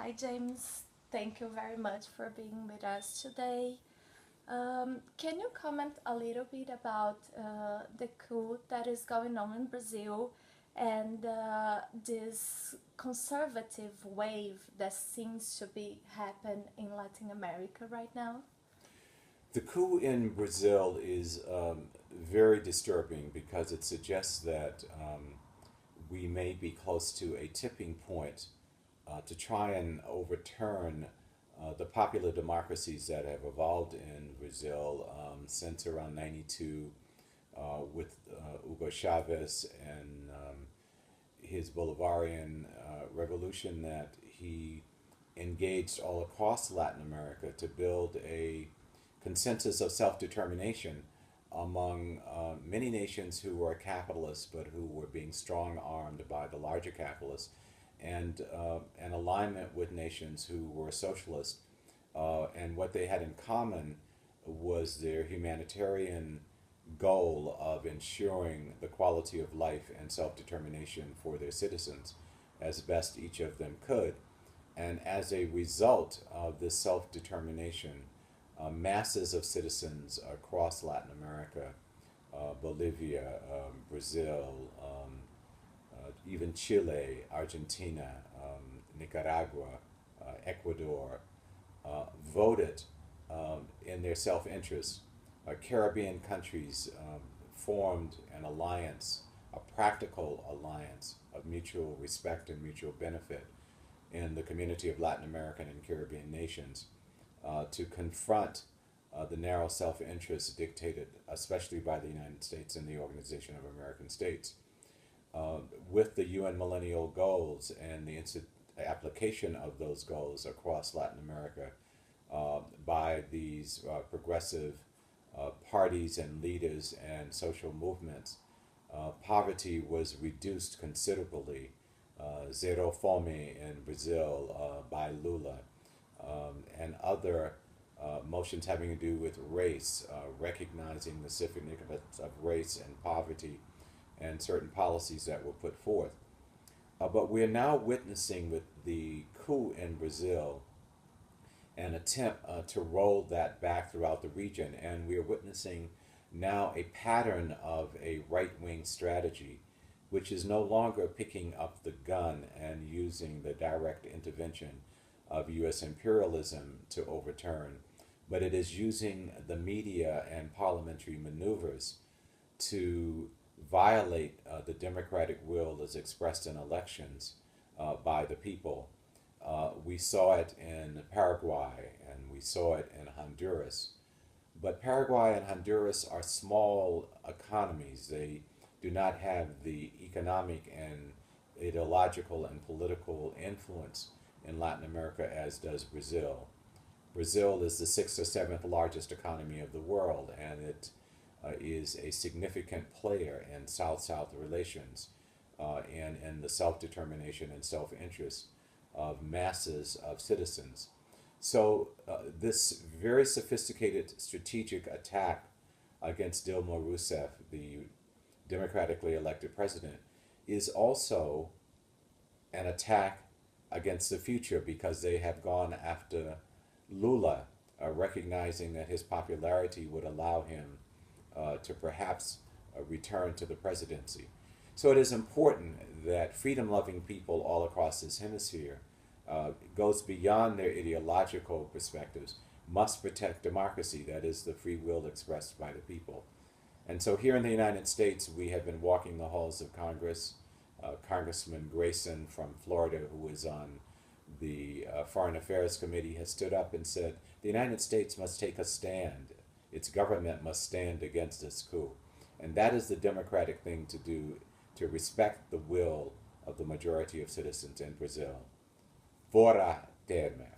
Hi, James. Thank you very much for being with us today. Can you comment a little bit about the coup that is going on in Brazil and this conservative wave that seems to be happening in Latin America right now? The coup in Brazil is very disturbing because it suggests that we may be close to a tipping point to try and overturn the popular democracies that have evolved in Brazil since around 92 with Hugo Chavez and his Bolivarian revolution that he engaged all across Latin America to build a consensus of self-determination among many nations who were capitalists but who were being strong-armed by the larger capitalists, and an alignment with nations who were socialist. And what they had in common was their humanitarian goal of ensuring the quality of life and self-determination for their citizens as best each of them could. And as a result of this self-determination, masses of citizens across Latin America, Bolivia, Brazil, even Chile, Argentina, Nicaragua, Ecuador, voted in their self-interest. Caribbean countries formed an alliance, a practical alliance of mutual respect and mutual benefit in the community of Latin American and Caribbean nations to confront the narrow self-interest dictated especially by the United States and the Organization of American States. With the UN Millennial Goals and the application of those goals across Latin America by these progressive parties and leaders and social movements, poverty was reduced considerably. Zero Fome in Brazil by Lula, and other motions having to do with race, recognizing the significance of race and poverty, and certain policies that were put forth. But we're now witnessing with the coup in Brazil an attempt to roll that back throughout the region, and we're witnessing now a pattern of a right-wing strategy which is no longer picking up the gun and using the direct intervention of U.S. imperialism to overturn, but it is using the media and parliamentary maneuvers to violate the democratic will as expressed in elections by the people. We saw it in Paraguay and we saw it in Honduras. But Paraguay and Honduras are small economies. They do not have the economic and ideological and political influence in Latin America as does Brazil. Brazil is the sixth or seventh largest economy of the world, and it is a significant player in South-South relations and in the self-determination and self-interest of masses of citizens. So this very sophisticated strategic attack against Dilma Rousseff, the democratically elected president, is also an attack against the future because they have gone after Lula, recognizing that his popularity would allow him to perhaps return to the presidency. So it is important that freedom-loving people all across this hemisphere goes beyond their ideological perspectives, must protect democracy, that is the free will expressed by the people. And so here in the United States, we have been walking the halls of Congress. Congressman Grayson from Florida, who is on the Foreign Affairs Committee, has stood up and said, the United States must take a stand. Its government must stand against this coup. And that is the democratic thing to do, to respect the will of the majority of citizens in Brazil. Fora Temer.